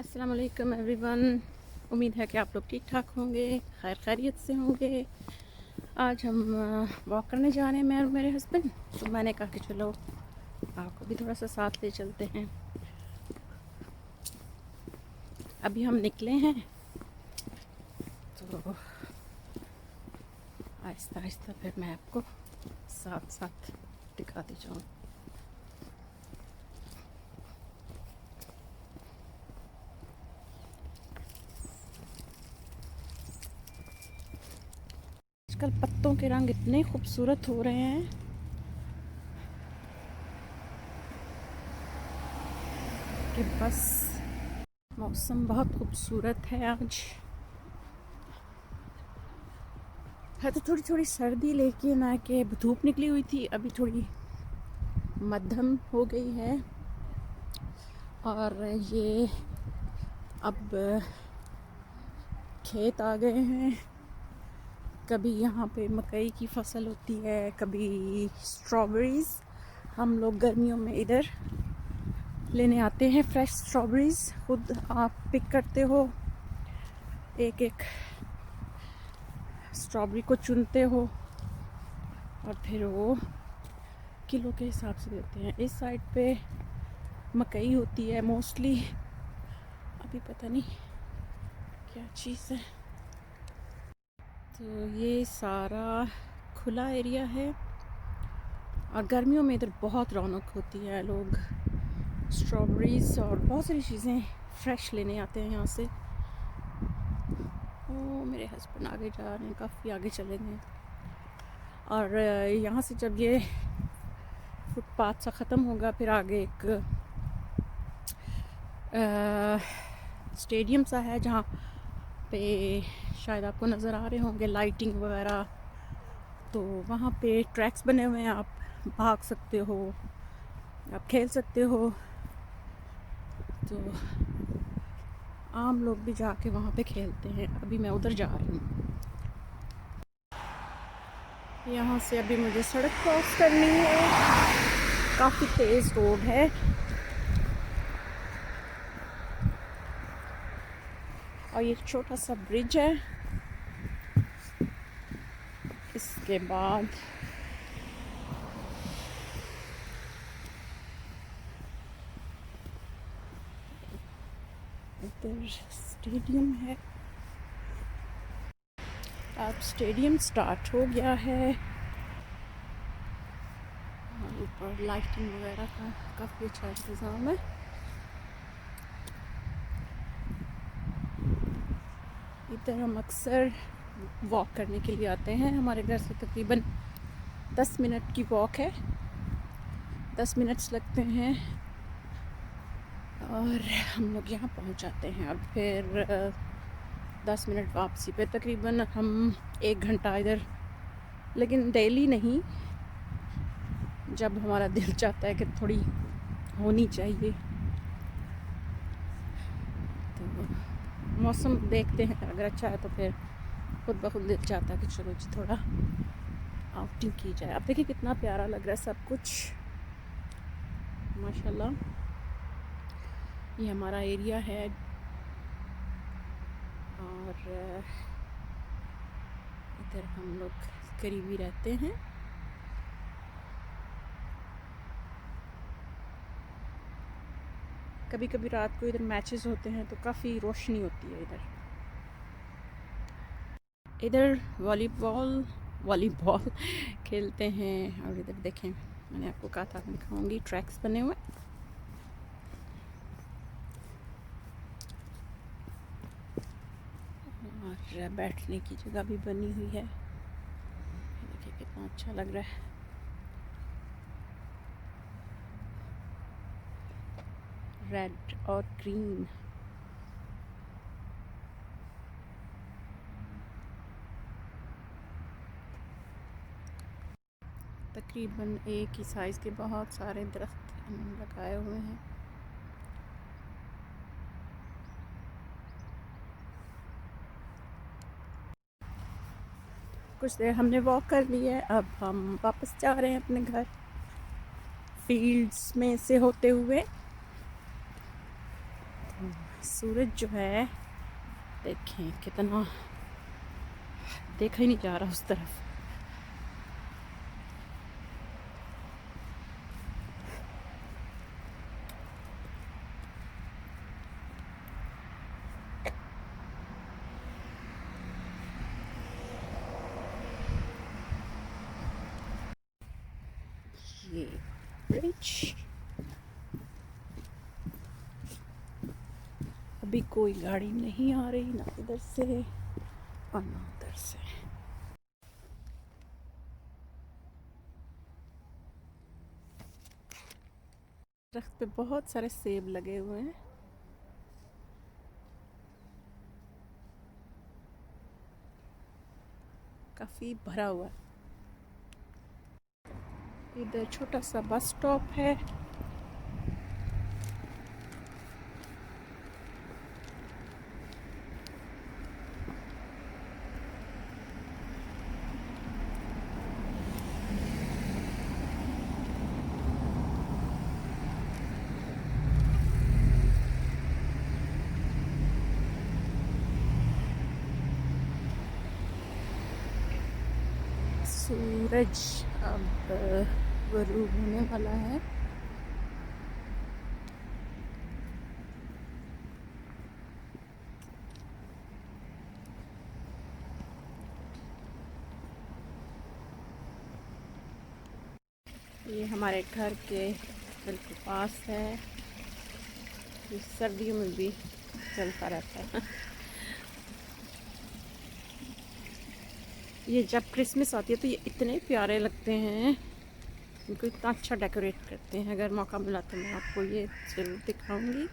अस्सलाम वालेकुम एवरीवन। उम्मीद है कि आप लोग ठीक ठाक होंगे, खैर खैरियत से होंगे। आज हम वॉक करने जा रहे हैं, मैं और मेरे हस्बैंड। तो मैंने कहा कि चलो आपको भी थोड़ा सा साथ ले चलते हैं। अभी हम निकले हैं तो आहिस्ता आहिस्ता फिर मैं आपको साथ साथ दिखाती जाऊँ। आजकल पत्तों के रंग इतने खूबसूरत हो रहे हैं कि बस मौसम बहुत खूबसूरत है आज। है तो थोड़ी थोड़ी सर्दी, लेकिन ना कि धूप निकली हुई थी, अभी थोड़ी मध्यम हो गई है। और ये अब खेत आ गए हैं। कभी यहाँ पे मकई की फसल होती है, कभी स्ट्रॉबेरीज़। हम लोग गर्मियों में इधर लेने आते हैं फ्रेश स्ट्रॉबेरीज़, खुद आप पिक करते हो, एक एक स्ट्रॉबेरी को चुनते हो और फिर वो किलो के हिसाब से देते हैं। इस साइड पे मकई होती है मोस्टली, अभी पता नहीं क्या चीज़ है। तो ये सारा खुला एरिया है और गर्मियों में इधर बहुत रौनक होती है। लोग स्ट्रॉबेरीज़ और बहुत सारी चीज़ें फ्रेश लेने आते हैं यहाँ से। ओ मेरे हस्बैंड आगे जा रहे हैं, काफ़ी आगे चले गए। और यहाँ से जब ये फुटपाथ सा ख़त्म होगा, फिर आगे एक स्टेडियम सा है जहाँ पे शायद आपको नज़र आ रहे होंगे लाइटिंग वगैरह। तो वहाँ पे ट्रैक्स बने हुए हैं, आप भाग सकते हो, आप खेल सकते हो। तो आम लोग भी जाके वहाँ पे खेलते हैं। अभी मैं उधर जा रही हूँ। यहाँ से अभी मुझे सड़क क्रॉस करनी है, काफ़ी तेज़ रोड है। और ये छोटा सा ब्रिज है। इसके बाद इधर स्टेडियम है। अब स्टेडियम स्टार्ट हो गया है और ऊपर लाइटिंग वगैरह का काफ़ी अच्छा इंतज़ाम है। इधर हम अक्सर वॉक करने के लिए आते हैं। हमारे घर से तकरीबन 10 मिनट की वॉक है, 10 मिनट्स लगते हैं और हम लोग यहाँ पहुँच जाते हैं। और फिर 10 मिनट वापसी पे तकरीबन हम 1 घंटा इधर, लेकिन डेली नहीं, जब हमारा दिल चाहता है कि थोड़ी होनी चाहिए। तो मौसम देखते हैं, अगर अच्छा है तो फिर खुद ब खुद दिल चाहता है कि चलो जी थोड़ा आउटिंग की जाए। अब देखिए कितना प्यारा लग रहा है सब कुछ, माशाल्लाह। ये हमारा एरिया है और इधर हम लोग करीबी रहते हैं। कभी कभी रात को इधर मैचेस होते हैं तो काफ़ी रोशनी होती है इधर। इधर वॉलीबॉल वॉलीबॉल खेलते हैं। और इधर देखें, मैंने आपको कहा था मैं दिखाऊंगी, ट्रैक्स बने हुए। और बैठने की जगह भी बनी हुई है। देखिए कितना अच्छा लग रहा है। रेड और ग्रीन। तकरीबन एक ही साइज़ के बहुत सारे दरख्त लगाए हुए हैं। कुछ देर हमने वॉक कर ली है, अब हम वापस जा रहे हैं अपने घर, फील्ड्स में से होते हुए। सूरज जो है देखें कितना, देखा ही नहीं जा रहा उस तरफ। ये ब्रिज, अभी कोई गाड़ी नहीं आ रही, ना इधर से और ना उधर से। दरख्त पे बहुत सारे सेब लगे हुए हैं। काफ़ी भरा हुआ है। इधर छोटा सा बस स्टॉप है। सूरज अब गुरूब होने वाला है। ये हमारे घर के बिल्कुल पास है। ये सर्दियों में भी चलता रहता है। ये जब क्रिसमस आती है तो ये इतने प्यारे लगते हैं, इनको इतना अच्छा डेकोरेट करते हैं। अगर मौका मिला तो मैं आपको ये ज़रूर दिखाऊंगी।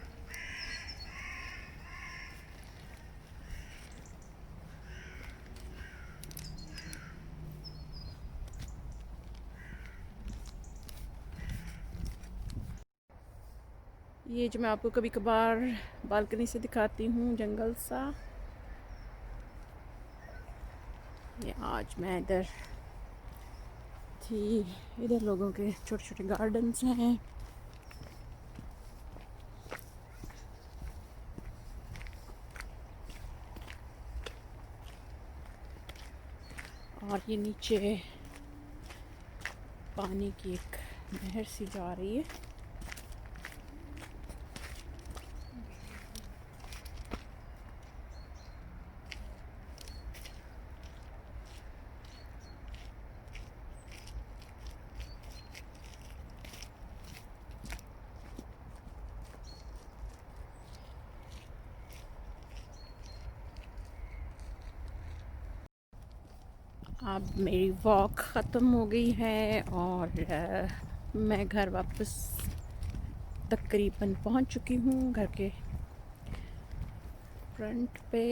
ये जो मैं आपको कभी कभार बालकनी से दिखाती हूँ जंगल सा, ये आज मैं इधर थी। इधर लोगों के छोटे छोटे गार्डन्स हैं। और ये नीचे पानी की एक नहर सी जा रही है। अब मेरी वॉक ख़त्म हो गई है और मैं घर वापस तकरीबन पहुंच चुकी हूँ, घर के फ्रंट पे।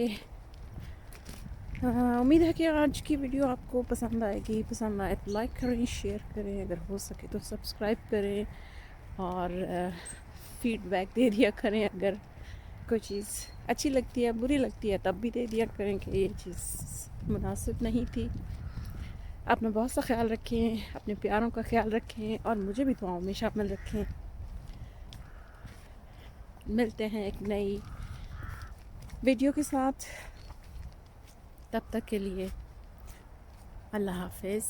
उम्मीद है कि आज की वीडियो आपको पसंद आएगी। पसंद आए तो लाइक करें, शेयर करें, अगर हो सके तो सब्सक्राइब करें और फीडबैक दे दिया करें। अगर कोई चीज़ अच्छी लगती है, बुरी लगती है, तब भी दे दिया करें कि ये चीज़ मुनासिब नहीं थी। अपना बहुत सा ख्याल रखें, अपने प्यारों का ख्याल रखें और मुझे भी दुआओं में शामिल रखें। मिलते हैं एक नई वीडियो के साथ, तब तक के लिए अल्लाह हाफिज़।